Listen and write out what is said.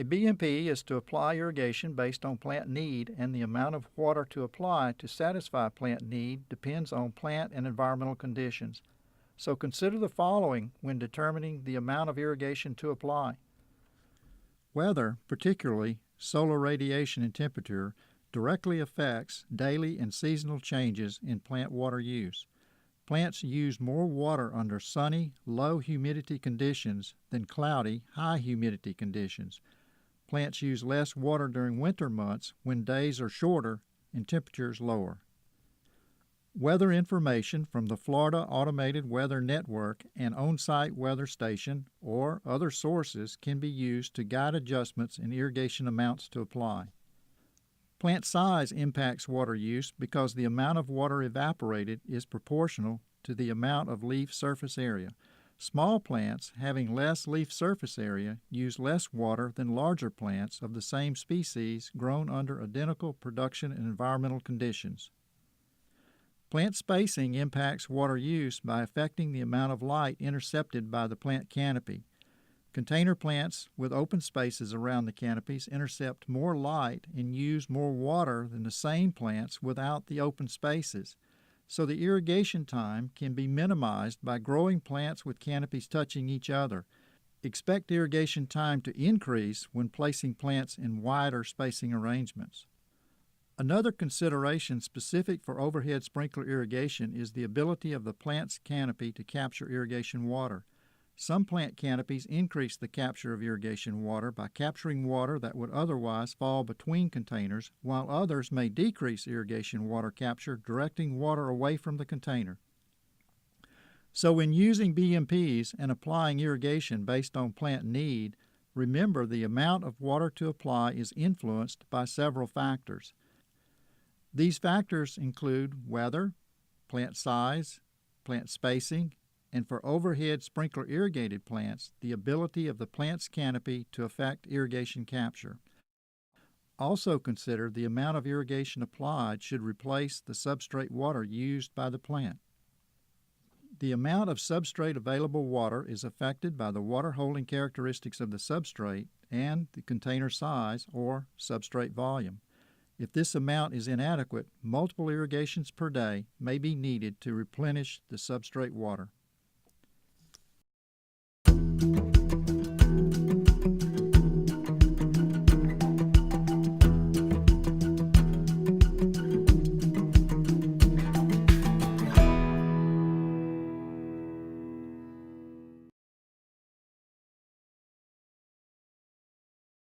A BMP is to apply irrigation based on plant need, and the amount of water to apply to satisfy plant need depends on plant and environmental conditions. So consider the following when determining the amount of irrigation to apply. Weather, particularly solar radiation and temperature, directly affects daily and seasonal changes in plant water use. Plants use more water under sunny, low humidity conditions than cloudy, high humidity conditions. Plants use less water during winter months when days are shorter and temperatures lower. Weather information from the Florida Automated Weather Network and on-site weather station or other sources can be used to guide adjustments in irrigation amounts to apply. Plant size impacts water use because the amount of water evaporated is proportional to the amount of leaf surface area. Small plants having less leaf surface area use less water than larger plants of the same species grown under identical production and environmental conditions. Plant spacing impacts water use by affecting the amount of light intercepted by the plant canopy. Container plants with open spaces around the canopies intercept more light and use more water than the same plants without the open spaces, so the irrigation time can be minimized by growing plants with canopies touching each other. Expect irrigation time to increase when placing plants in wider spacing arrangements. Another consideration specific for overhead sprinkler irrigation is the ability of the plant's canopy to capture irrigation water. Some plant canopies increase the capture of irrigation water by capturing water that would otherwise fall between containers, while others may decrease irrigation water capture, directing water away from the container. So when using BMPs and applying irrigation based on plant need, remember the amount of water to apply is influenced by several factors. These factors include weather, plant size, plant spacing, and for overhead sprinkler irrigated plants, the ability of the plant's canopy to affect irrigation capture. Also consider the amount of irrigation applied should replace the substrate water used by the plant. The amount of substrate available water is affected by the water holding characteristics of the substrate and the container size or substrate volume. If this amount is inadequate, multiple irrigations per day may be needed to replenish the substrate water.